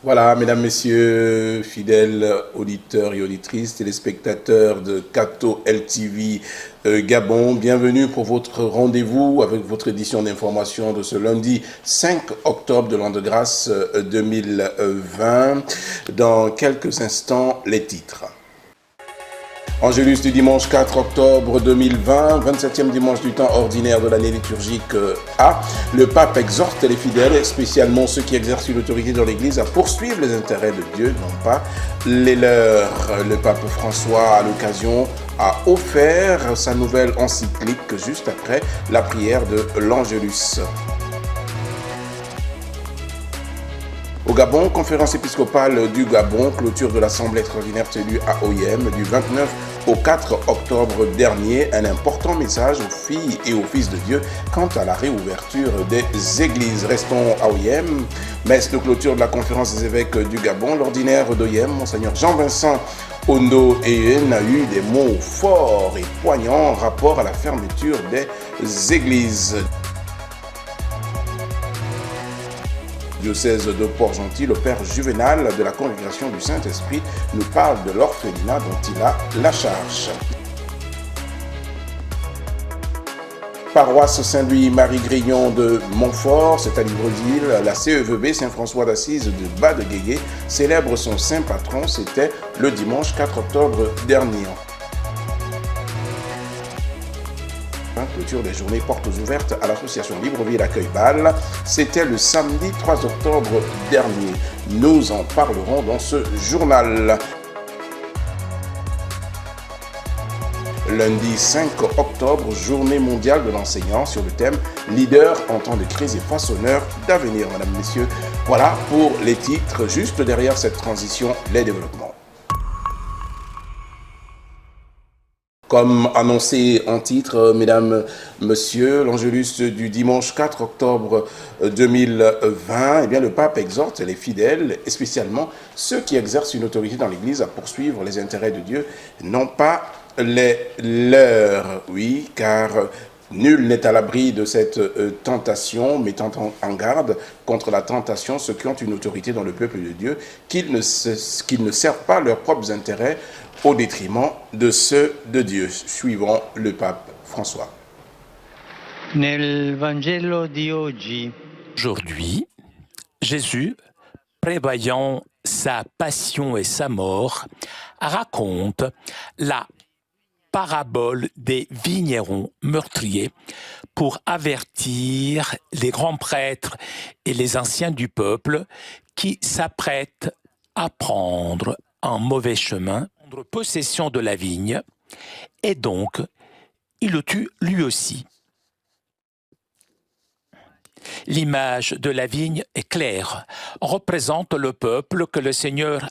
Voilà, mesdames, messieurs, fidèles auditeurs et auditrices, téléspectateurs de Cato LTV Gabon, bienvenue pour votre rendez-vous avec votre édition d'information de ce lundi 5 octobre de l'an de grâce 2020. Dans quelques instants, les titres. Angélus du dimanche 4 octobre 2020, 27e dimanche du temps ordinaire de l'année liturgique A. Le pape exhorte les fidèles, spécialement ceux qui exercent une autorité dans l'Église, à poursuivre les intérêts de Dieu, non pas les leurs. Le pape François, à l'occasion, a offert sa nouvelle encyclique juste après la prière de l'Angélus. Au Gabon, conférence épiscopale du Gabon, clôture de l'Assemblée extraordinaire tenue à Oyem du 29 au 4 octobre dernier, un important message aux filles et aux fils de Dieu quant à la réouverture des églises. Restons à Oyem, messe de clôture de la conférence des évêques du Gabon, l'ordinaire d'Oyem, Monseigneur Jean-Vincent Ondo Ehen a eu des mots forts et poignants en rapport à la fermeture des églises. Diocèse de Port-Gentil, le père Juvénal de la Congrégation du Saint-Esprit nous parle de l'orphelinat dont il a la charge. Paroisse Saint-Louis-Marie-Grignon de Montfort, c'est à Libreville, la CEVB Saint-François d'Assise de Bas-de-Guégué célèbre son saint patron, c'était le dimanche 4 octobre dernier. Clôture des journées portes ouvertes à l'association Libreville Accueil Bâle. C'était le samedi 3 octobre dernier. Nous en parlerons dans ce journal. Lundi 5 octobre, journée mondiale de l'enseignant sur le thème Leader en temps de crise et façonneur d'avenir. Mesdames, Messieurs, voilà pour les titres. Juste derrière cette transition, les développements. Comme annoncé en titre, mesdames, messieurs, l'Angélus du dimanche 4 octobre 2020, eh bien, le pape exhorte les fidèles, et spécialement ceux qui exercent une autorité dans l'Église, à poursuivre les intérêts de Dieu, non pas les leurs. Oui, car nul n'est à l'abri de cette tentation, mettant en garde contre la tentation ceux qui ont une autorité dans le peuple de Dieu, qu'ils ne servent pas leurs propres intérêts au détriment de ceux de Dieu. Suivons le pape François. Aujourd'hui, Jésus, prévoyant sa passion et sa mort, raconte la parabole des vignerons meurtriers pour avertir les grands prêtres et les anciens du peuple qui s'apprêtent à prendre un mauvais chemin, prendre possession de la vigne, et donc il le tue lui aussi. L'image de la vigne est claire, représente le peuple que le Seigneur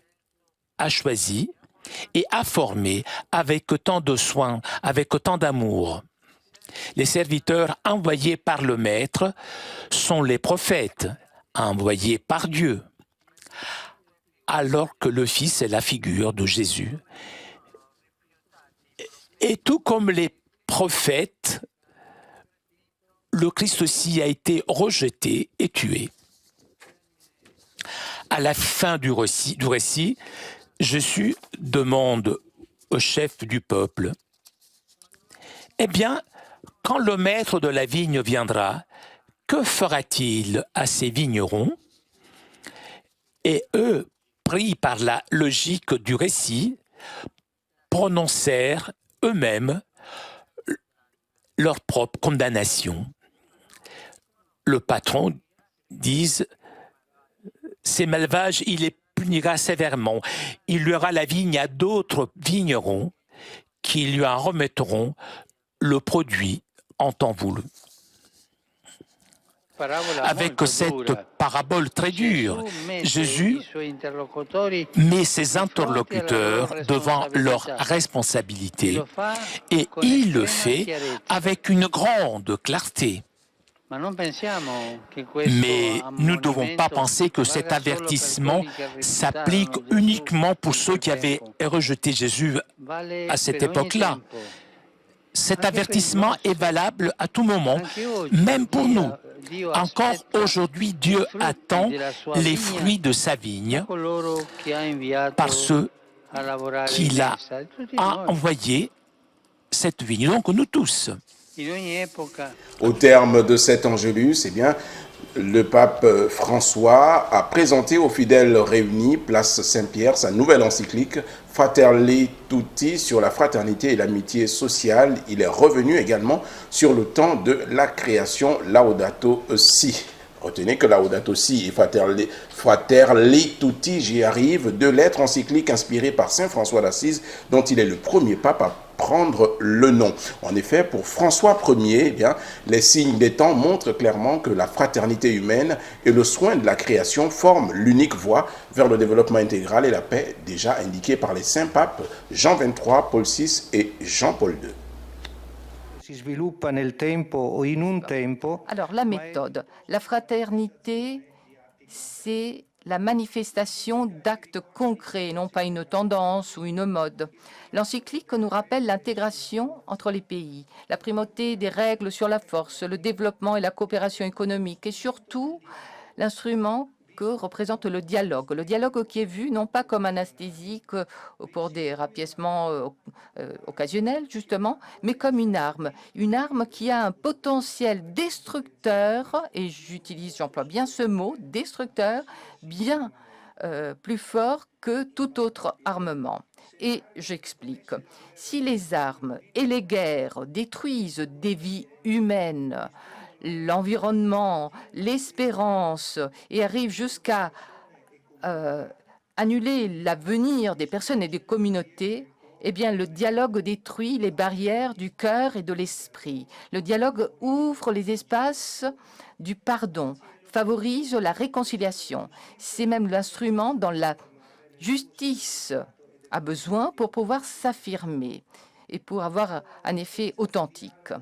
a choisi et a formé avec tant de soin, avec tant d'amour. Les serviteurs envoyés par le Maître sont les prophètes envoyés par Dieu, alors que le Fils est la figure de Jésus. Et tout comme les prophètes, le Christ aussi a été rejeté et tué. À la fin du récit, Jésus demande au chef du peuple, « Eh bien, quand le maître de la vigne viendra, que fera-t-il à ces vignerons ?» Et eux, pris par la logique du récit, prononcèrent eux-mêmes leur propre condamnation. Le patron dit « Ces malvages, il les punira sévèrement. Il louera la vigne à d'autres vignerons qui lui en remettront le produit en temps voulu. » Avec cette parabole très dure, Jésus met ses interlocuteurs devant leurs responsabilités et il le fait avec une grande clarté. Mais nous ne devons pas penser que cet avertissement s'applique uniquement pour ceux qui avaient rejeté Jésus à cette époque-là. Cet avertissement est valable à tout moment, même pour nous. Encore aujourd'hui, Dieu attend les fruits de sa vigne par ceux qu'il a envoyé cette vigne. Donc nous tous. Au terme de cet Angélus, eh bien, le pape François a présenté aux fidèles réunis, place Saint-Pierre, sa nouvelle encyclique Fratelli Tutti sur la fraternité et l'amitié sociale. Il est revenu également sur le temps de la création, Laudato Si. Retenez que Laudato Si et Fratelli Tutti, j'y arrive, deux lettres encycliques inspirées par saint François d'Assise, dont il est le premier pape à prendre le nom. En effet, pour François Ier, eh bien, les signes des temps montrent clairement que la fraternité humaine et le soin de la création forment l'unique voie vers le développement intégral et la paix déjà indiquée par les saints papes Jean XXIII, Paul VI et Jean-Paul II. Alors, la méthode. La fraternité, c'est la manifestation d'actes concrets, non pas une tendance ou une mode. L'encyclique nous rappelle l'intégration entre les pays, la primauté des règles sur la force, le développement et la coopération économique, et surtout l'instrument que représente le dialogue qui est vu non pas comme anesthésique pour des rapiècements occasionnels, justement, mais comme une arme qui a un potentiel destructeur, et j'emploie bien ce mot, destructeur, bien plus fort que tout autre armement. Et j'explique. Si les armes et les guerres détruisent des vies humaines, l'environnement, l'espérance, et arrive jusqu'à annuler l'avenir des personnes et des communautés, eh bien, le dialogue détruit les barrières du cœur et de l'esprit. Le dialogue ouvre les espaces du pardon, favorise la réconciliation. C'est même l'instrument dont la justice a besoin pour pouvoir s'affirmer et pour avoir un effet authentique.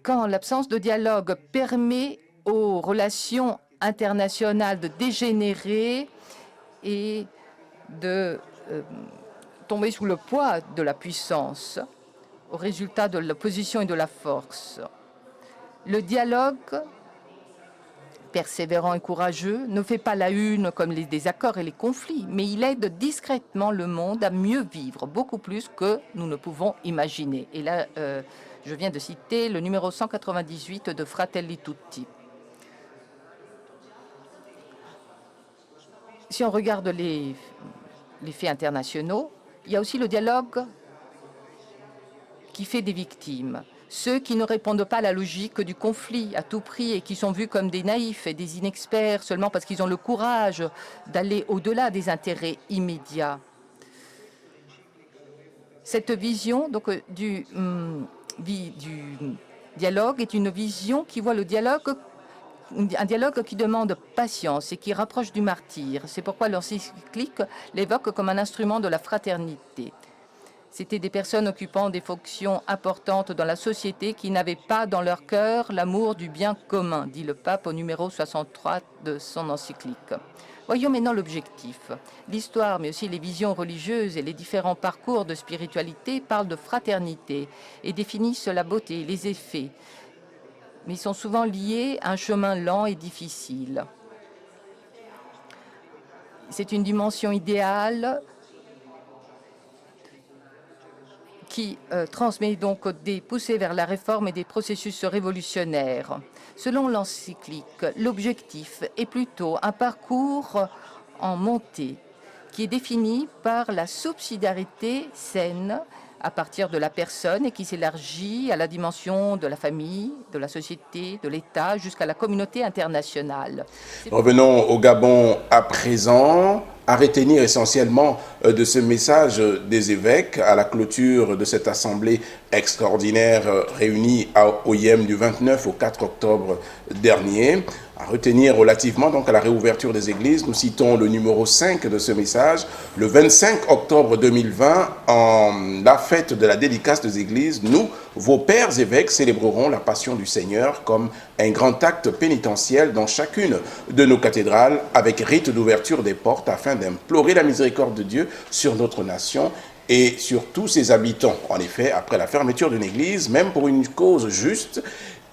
Quand l'absence de dialogue permet aux relations internationales de dégénérer et de tomber sous le poids de la puissance, au résultat de l'opposition et de la force, le dialogue persévérant et courageux ne fait pas la une comme les désaccords et les conflits, mais il aide discrètement le monde à mieux vivre, beaucoup plus que nous ne pouvons imaginer. Et là, je viens de citer le numéro 198 de Fratelli Tutti. Si on regarde les faits internationaux, il y a aussi le dialogue qui fait des victimes. Ceux qui ne répondent pas à la logique du conflit à tout prix et qui sont vus comme des naïfs et des inexperts seulement parce qu'ils ont le courage d'aller au-delà des intérêts immédiats. Cette vision donc, du dialogue est une vision qui voit le dialogue, un dialogue qui demande patience et qui rapproche du martyr. C'est pourquoi l'encyclique l'évoque comme un instrument de la fraternité. C'étaient des personnes occupant des fonctions importantes dans la société qui n'avaient pas dans leur cœur l'amour du bien commun, dit le pape au numéro 63 de son encyclique. Voyons maintenant l'objectif. L'histoire, mais aussi les visions religieuses et les différents parcours de spiritualité parlent de fraternité et définissent la beauté, les effets. Mais ils sont souvent liés à un chemin lent et difficile. C'est une dimension idéale qui transmet donc des poussées vers la réforme et des processus révolutionnaires. Selon l'encyclique, l'objectif est plutôt un parcours en montée qui est défini par la subsidiarité saine à partir de la personne et qui s'élargit à la dimension de la famille, de la société, de l'État, jusqu'à la communauté internationale. Revenons au Gabon à présent. À retenir essentiellement de ce message des évêques à la clôture de cette assemblée extraordinaire réunie à OIM du 29 au 4 octobre dernier. À retenir relativement donc à la réouverture des églises, nous citons le numéro 5 de ce message. Le 25 octobre 2020, en la fête de la dédicace des églises, nous, vos pères évêques, célébrerons la Passion du Seigneur comme un grand acte pénitentiel dans chacune de nos cathédrales avec rite d'ouverture des portes afin d'implorer la miséricorde de Dieu sur notre nation et sur tous ses habitants. En effet, après la fermeture d'une église, même pour une cause juste,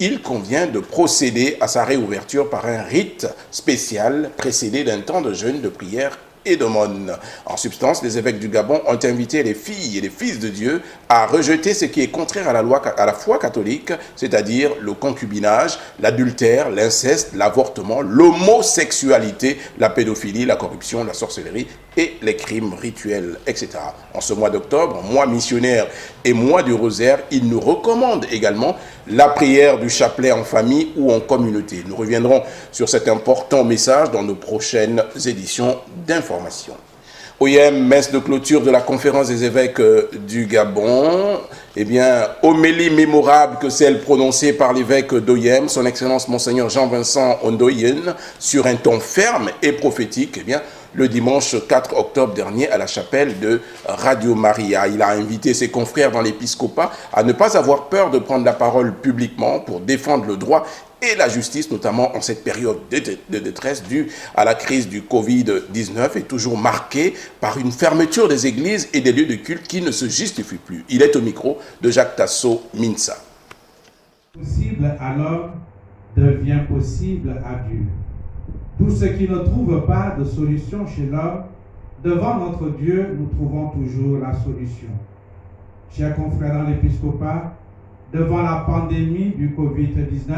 il convient de procéder à sa réouverture par un rite spécial précédé d'un temps de jeûne, de prière et d'aumône. En substance, les évêques du Gabon ont invité les filles et les fils de Dieu à rejeter ce qui est contraire à la foi catholique, c'est-à-dire le concubinage, l'adultère, l'inceste, l'avortement, l'homosexualité, la pédophilie, la corruption, la sorcellerie et les crimes rituels, etc. En ce mois d'octobre, mois missionnaire et mois du rosaire, il nous recommande également la prière du chapelet en famille ou en communauté. Nous reviendrons sur cet important message dans nos prochaines éditions d'information. OIM, messe de clôture de la conférence des évêques du Gabon. Eh bien, homélie mémorable que celle prononcée par l'évêque d'OIM, son Excellence Monseigneur Jean-Vincent Ondoyen, sur un ton ferme et prophétique, eh bien, le dimanche 4 octobre dernier à la chapelle de Radio Maria. Il a invité ses confrères dans l'épiscopat à ne pas avoir peur de prendre la parole publiquement pour défendre le droit et la justice, notamment en cette période de détresse due à la crise du Covid-19, est toujours marquée par une fermeture des églises et des lieux de culte qui ne se justifie plus. Il est au micro de Jacques Tasso Minsa. Possible à l'homme devient possible à Dieu. Tout ce qui ne trouve pas de solution chez l'homme, devant notre Dieu, nous trouvons toujours la solution. Chers confrères dans l'épiscopat, devant la pandémie du Covid-19,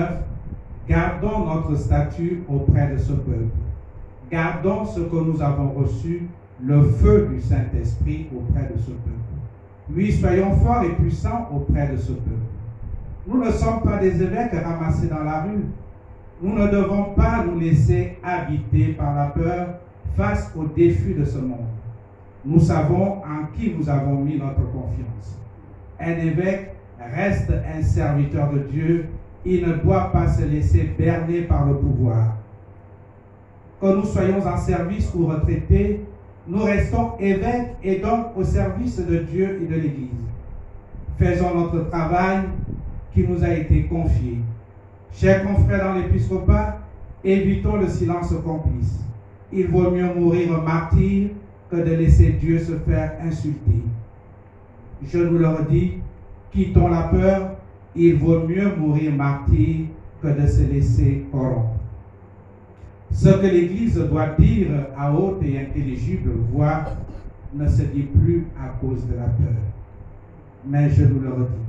gardons notre statut auprès de ce peuple. Gardons ce que nous avons reçu, le feu du Saint-Esprit auprès de ce peuple. Oui, soyons forts et puissants auprès de ce peuple. Nous ne sommes pas des évêques ramassés dans la rue. Nous ne devons pas nous laisser habiter par la peur face aux défis de ce monde. Nous savons en qui nous avons mis notre confiance. Un évêque reste un serviteur de Dieu. Il ne doit pas se laisser berner par le pouvoir. Que nous soyons en service ou retraités, nous restons évêques et donc au service de Dieu et de l'Église. Faisons notre travail qui nous a été confié. Chers confrères dans l'épiscopat, évitons le silence complice. Il vaut mieux mourir martyr que de laisser Dieu se faire insulter. Je nous le redis, quittons la peur, il vaut mieux mourir martyr que de se laisser corrompre. Ce que l'Église doit dire à haute et intelligible voix ne se dit plus à cause de la peur. Mais je nous le redis,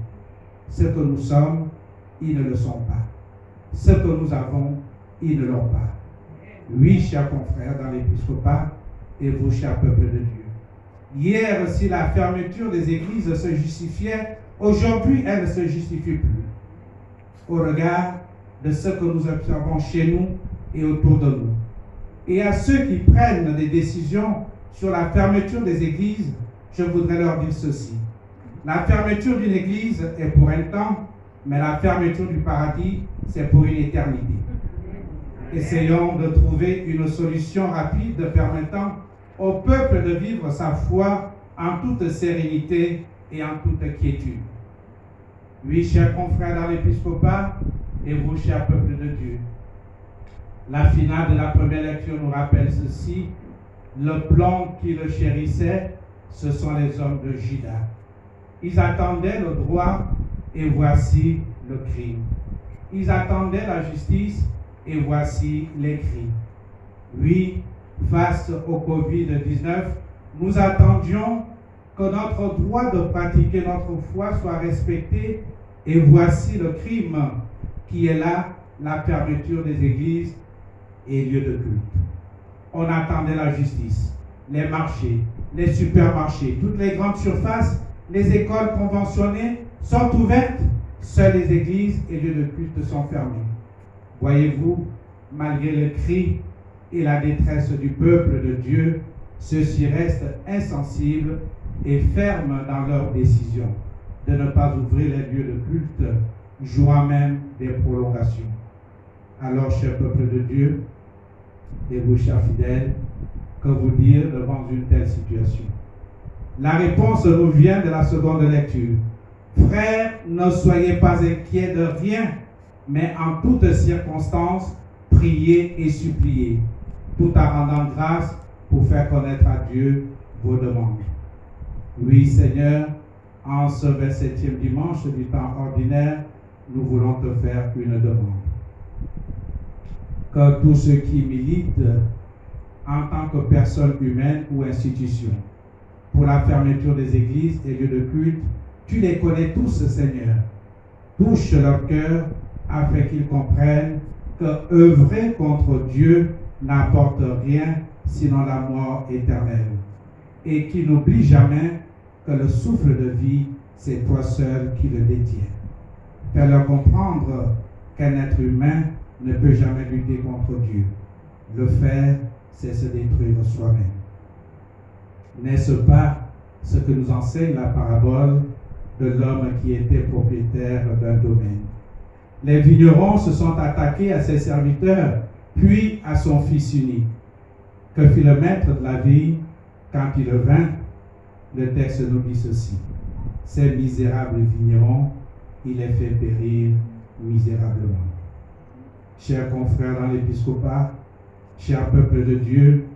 ce que nous sommes, ils ne le sont pas. Ce que nous avons, ils ne l'ont pas. Oui, chers confrères dans l'épiscopat et vous, chers peuple de Dieu. Hier, si la fermeture des églises se justifiait, aujourd'hui, elle ne se justifie plus. Au regard de ce que nous observons chez nous et autour de nous. Et à ceux qui prennent des décisions sur la fermeture des églises, je voudrais leur dire ceci. La fermeture d'une église est pour un temps, mais la fermeture du paradis, c'est pour une éternité. Essayons de trouver une solution rapide permettant au peuple de vivre sa foi en toute sérénité et en toute quiétude. Oui, chers confrères dans l'épiscopat et vous, chers peuple de Dieu, la finale de la première lecture nous rappelle ceci. Le plan qui le chérissait, ce sont les hommes de Juda. Ils attendaient le droit et voici le crime. Ils attendaient la justice et voici les crimes. Oui, face au Covid-19, nous attendions que notre droit de pratiquer notre foi soit respecté et voici le crime qui est là, la fermeture des églises et lieux de culte. On attendait la justice, les marchés, les supermarchés, toutes les grandes surfaces, les écoles conventionnées sont ouvertes, seules les églises et lieux de culte sont fermés. Voyez-vous, malgré le cri et la détresse du peuple de Dieu, ceux-ci restent insensibles et fermes dans leur décision de ne pas ouvrir les lieux de culte, jouant même des prolongations. Alors, cher peuple de Dieu, et vous, chers fidèles, que vous dire devant une telle situation? La réponse nous vient de la seconde lecture. Frères, ne soyez pas inquiets de rien, mais en toutes circonstances, priez et suppliez, tout en rendant grâce pour faire connaître à Dieu vos demandes. Oui, Seigneur, en ce 27e dimanche du temps ordinaire, nous voulons te faire une demande. Que tous ceux qui militent en tant que personnes humaines ou institutions pour la fermeture des églises et lieux de culte, tu les connais tous, Seigneur. Touche leur cœur afin qu'ils comprennent que œuvrer contre Dieu n'apporte rien sinon la mort éternelle. Et qu'ils n'oublient jamais que le souffle de vie, c'est toi seul qui le détiens. Fais-leur comprendre qu'un être humain ne peut jamais lutter contre Dieu. Le faire, c'est se détruire soi-même. N'est-ce pas ce que nous enseigne la parabole de l'homme qui était propriétaire d'un domaine? Les vignerons se sont attaqués à ses serviteurs, puis à son fils unique. Que fit le maître de la vigne quand il vint? Le texte nous dit ceci: ces misérables vignerons, il les fait périr misérablement. Chers confrères dans l'épiscopat, chers peuple de Dieu,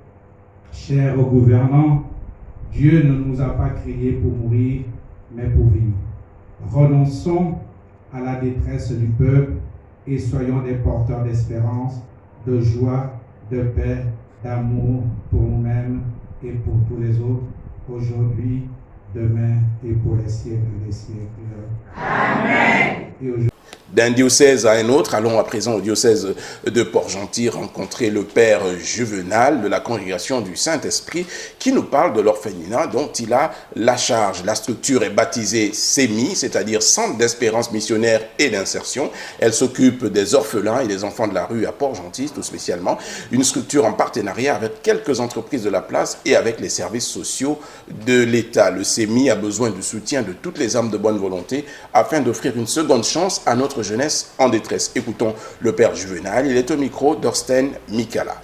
chers gouvernants, Dieu ne nous a pas créés pour mourir, mais pour vivre. Renonçons à la détresse du peuple et soyons des porteurs d'espérance, de joie, de paix, d'amour pour nous-mêmes et pour tous les autres, aujourd'hui, demain et pour les siècles des siècles. Amen. D'un diocèse à un autre, allons à présent au diocèse de Port-Gentil rencontrer le Père Juvenal de la congrégation du Saint-Esprit qui nous parle de l'orphelinat dont il a la charge. La structure est baptisée CEMI, c'est-à-dire Centre d'Espérance Missionnaire et d'Insertion. Elle s'occupe des orphelins et des enfants de la rue à Port-Gentil, tout spécialement. Une structure en partenariat avec quelques entreprises de la place et avec les services sociaux de l'État. Le CEMI a besoin du soutien de toutes les âmes de bonne volonté afin d'offrir une seconde chance à notre jeunesse en détresse. Écoutons le Père Juvenal, il est au micro d'Orsten Mikala.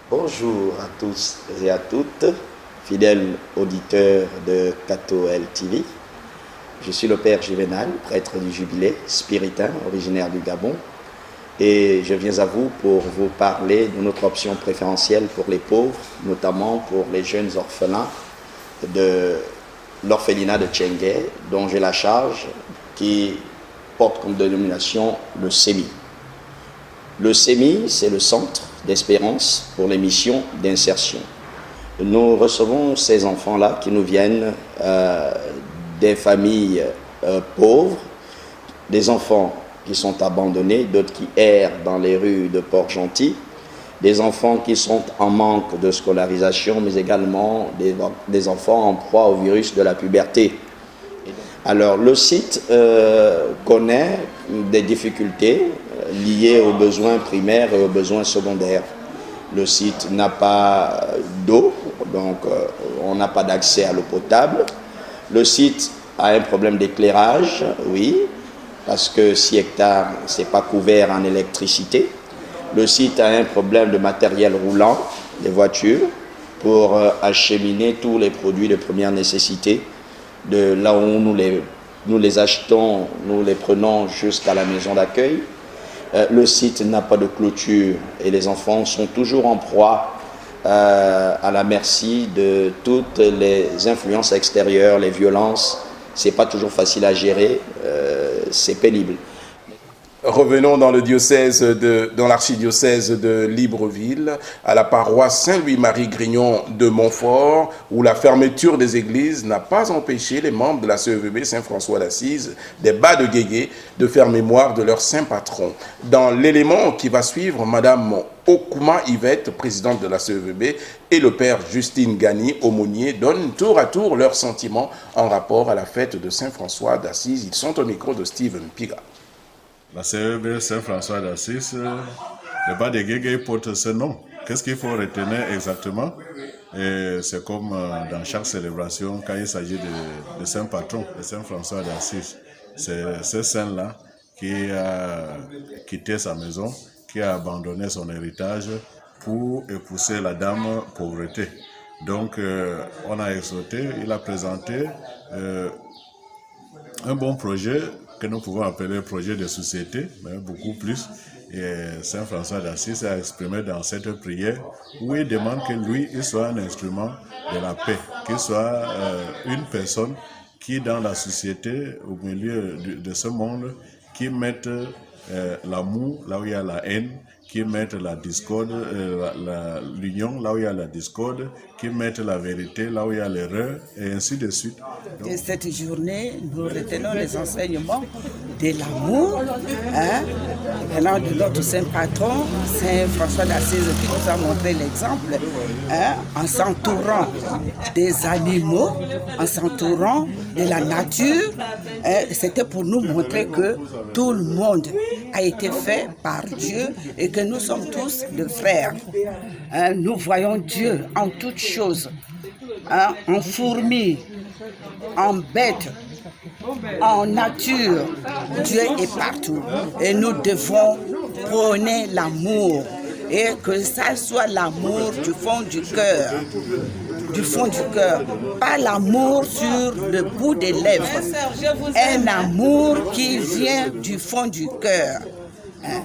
Bonjour à tous et à toutes, fidèles auditeurs de Cato LTV. Je suis le Père Juvenal, prêtre du Jubilé, spiritain, originaire du Gabon, et je viens à vous pour vous parler de notre option préférentielle pour les pauvres, notamment pour les jeunes orphelins de l'orphelinat de Tchengué, dont j'ai la charge, qui porte comme dénomination le CEMI. Le CEMI, c'est le Centre d'Espérance pour les missions d'insertion. Nous recevons ces enfants-là qui nous viennent des familles pauvres, des enfants qui sont abandonnés, d'autres qui errent dans les rues de Port-Gentil, des enfants qui sont en manque de scolarisation, mais également des enfants en proie au virus de la puberté. Alors, le site connaît des difficultés liées aux besoins primaires et aux besoins secondaires. Le site n'a pas d'eau, donc on n'a pas d'accès à l'eau potable. Le site a un problème d'éclairage, oui, parce que 6 hectares, ce n'est pas couvert en électricité. Le site a un problème de matériel roulant, des voitures, pour acheminer tous les produits de première nécessité de là où nous les achetons, nous les prenons jusqu'à la maison d'accueil. Le site n'a pas de clôture et les enfants sont toujours en proie à la merci de toutes les influences extérieures, les violences. C'est pas toujours facile à gérer, c'est pénible. Revenons dans dans l'archidiocèse de Libreville, à la paroisse Saint-Louis-Marie Grignon de Montfort, où la fermeture des églises n'a pas empêché les membres de la CEVB Saint-François d'Assise, des bas de Guégué, de faire mémoire de leur saint patron. Dans l'élément qui va suivre, Madame Okuma Yvette, présidente de la CEVB, et le père Justine Gagny, aumônier, donnent tour à tour leurs sentiments en rapport à la fête de Saint-François d'Assise. Ils sont au micro de Steven Piga. La CEB Saint-François d'Assise, le bas de Guégué porte ce nom. Qu'est-ce qu'il faut retenir exactement? Et c'est comme dans chaque célébration, quand il s'agit de Saint Patron, de Saint-François d'Assise. C'est ce saint-là qui a quitté sa maison, qui a abandonné son héritage pour épouser la dame pauvreté. Donc, on a exhorté, il a présenté un bon projet que nous pouvons appeler projet de société, mais beaucoup plus. Et Saint François d'Assise a exprimé dans cette prière où il demande que lui, il soit un instrument de la paix, qu'il soit une personne qui, dans la société, au milieu de ce monde, qui mette l'amour là où il y a la haine, qui mette la discorde, l'union là où il y a la discorde, qui mette la vérité là où il y a l'erreur, et ainsi de suite. Donc, de cette journée, nous retenons les enseignements de l'amour, venant de notre saint patron, Saint François d'Assise, qui nous a montré l'exemple, en s'entourant des animaux, en s'entourant de la nature. C'était pour nous montrer que tout le monde a été fait par Dieu et que nous sommes tous des frères. Nous voyons Dieu en toutes choses, en fourmis, en bêtes, en nature. Dieu est partout et nous devons prôner l'amour et que ça soit l'amour du fond du cœur. Du fond du cœur, pas l'amour sur le bout des lèvres, un amour qui vient du fond du cœur.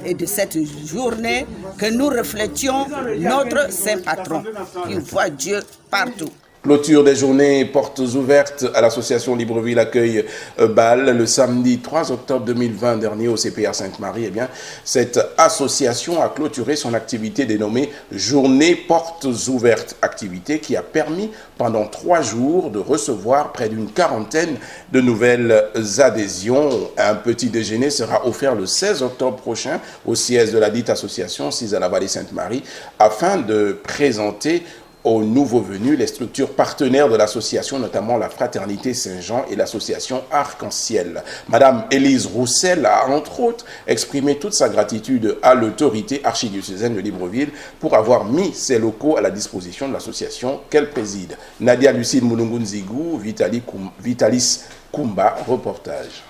Et de cette journée, que nous reflétions notre Saint Patron, qui voit Dieu partout. Clôture des journées portes ouvertes à l'association Libreville Accueil Bâle le samedi 3 octobre 2020 dernier au CPR Sainte-Marie. Eh bien, cette association a clôturé son activité dénommée Journée portes ouvertes, activité qui a permis pendant 3 jours de recevoir près d'une quarantaine de nouvelles adhésions. Un petit déjeuner sera offert le 16 octobre prochain au siège de la dite association, 6 à la Vallée Sainte-Marie, afin de présenter aux nouveaux venus les structures partenaires de l'association, notamment la Fraternité Saint-Jean et l'association Arc-en-Ciel. Madame Élise Roussel a entre autres exprimé toute sa gratitude à l'autorité archidiocésaine de Libreville pour avoir mis ses locaux à la disposition de l'association qu'elle préside. Nadia Lucide Moulungunzigou, Vitalis Kumba, reportage.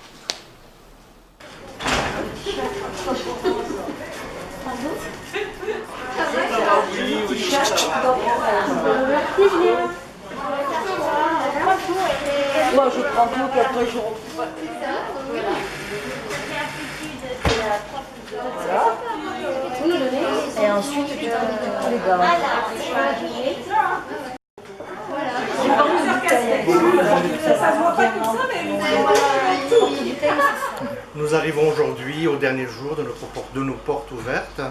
Moi, je prends tout quelques jours. Et ensuite, tu t'invites tous les gars. Nous arrivons aujourd'hui au dernier jour de nos portes ouvertes.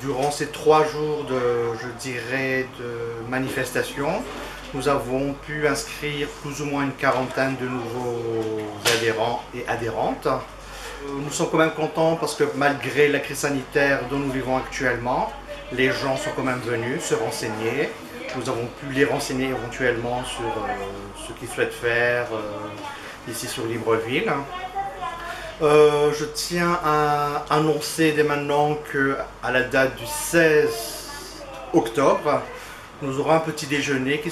Durant ces 3 jours de manifestation, nous avons pu inscrire plus ou moins une quarantaine de nouveaux adhérents et adhérentes. Nous sommes quand même contents parce que malgré la crise sanitaire dont nous vivons actuellement, les gens sont quand même venus se renseigner. Nous avons pu les renseigner éventuellement sur ce qu'ils souhaitent faire ici sur Libreville. Je tiens à annoncer dès maintenant qu'à la date du 16 octobre, nous aurons un petit déjeuner qui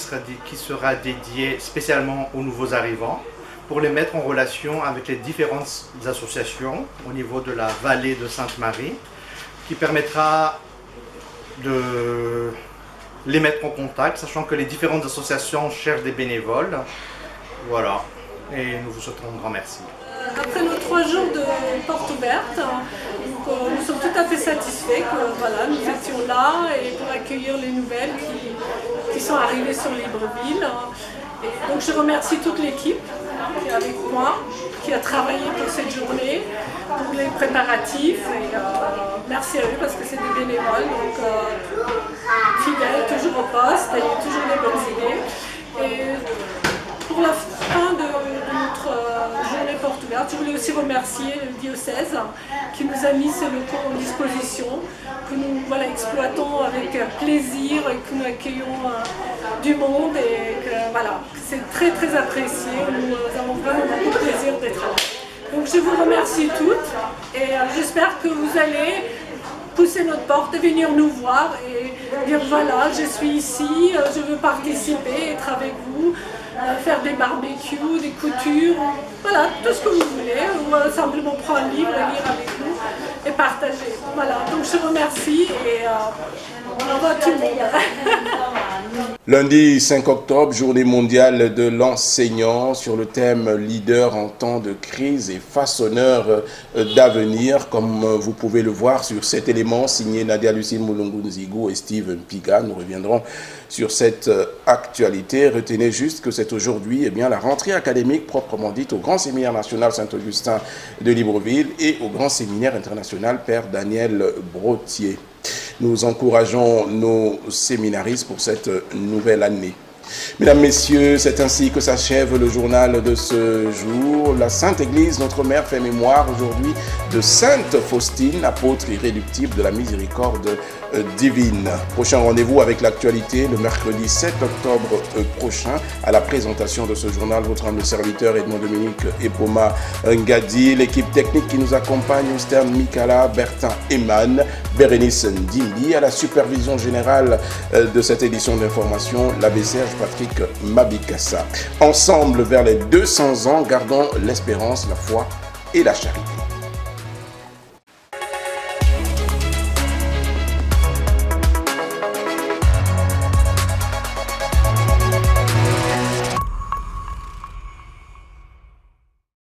sera dédié spécialement aux nouveaux arrivants pour les mettre en relation avec les différentes associations au niveau de la vallée de Sainte-Marie, qui permettra de les mettre en contact, sachant que les différentes associations cherchent des bénévoles. Voilà, et nous vous souhaitons un grand merci. Après nos 3 jours de porte ouverte, nous sommes tout à fait satisfaits que voilà, nous étions là et pour accueillir les nouvelles qui sont arrivées sur Libreville. Et donc je remercie toute l'équipe qui est avec moi, qui a travaillé pour cette journée, pour les préparatifs. Et, merci à eux parce que c'est des bénévoles, donc fidèles, toujours au poste, et toujours des bonnes idées. Et pour la fin de notre journée porte ouverte, je voulais aussi remercier le diocèse qui nous a mis ces locaux en disposition, que nous exploitons avec plaisir et que nous accueillons du monde et que c'est très très apprécié. Nous avons vraiment beaucoup de plaisir d'être là. Donc je vous remercie toutes et j'espère que vous allez pousser notre porte et venir nous voir et dire voilà, je suis ici, je veux participer, être avec vous, faire des barbecues, des coutures, voilà, tout ce que vous voulez, ou simplement prendre un livre et lire avec nous et partager. Voilà, donc je vous remercie et on envoie tout le monde. Lundi 5 octobre, journée mondiale de l'enseignant sur le thème leader en temps de crise et façonneur d'avenir. Comme vous pouvez le voir sur cet élément signé Nadia Lucine Moulungu Nzigou et Steve Mpiga, nous reviendrons sur cette actualité. Retenez juste que c'est aujourd'hui la rentrée académique proprement dite au Grand Séminaire National Saint-Augustin de Libreville et au Grand Séminaire International Père Daniel Brottier. Nous encourageons nos séminaristes pour cette nouvelle année. Mesdames, Messieurs, c'est ainsi que s'achève le journal de ce jour. La Sainte Église, notre Mère, fait mémoire aujourd'hui de Sainte Faustine, apôtre irréductible de la miséricorde divine. Prochain rendez-vous avec l'actualité le mercredi 7 octobre prochain à la présentation de ce journal. Votre humble serviteur Edmond Dominique Epoma Ngadi, l'équipe technique qui nous accompagne, Oustern Mikala, Bertin Eman, Bérénice Ndimbi, à la supervision générale de cette édition d'information, l'abbé Serge Patrick Mabikassa. Ensemble vers les 200 ans, gardons l'espérance, la foi et la charité.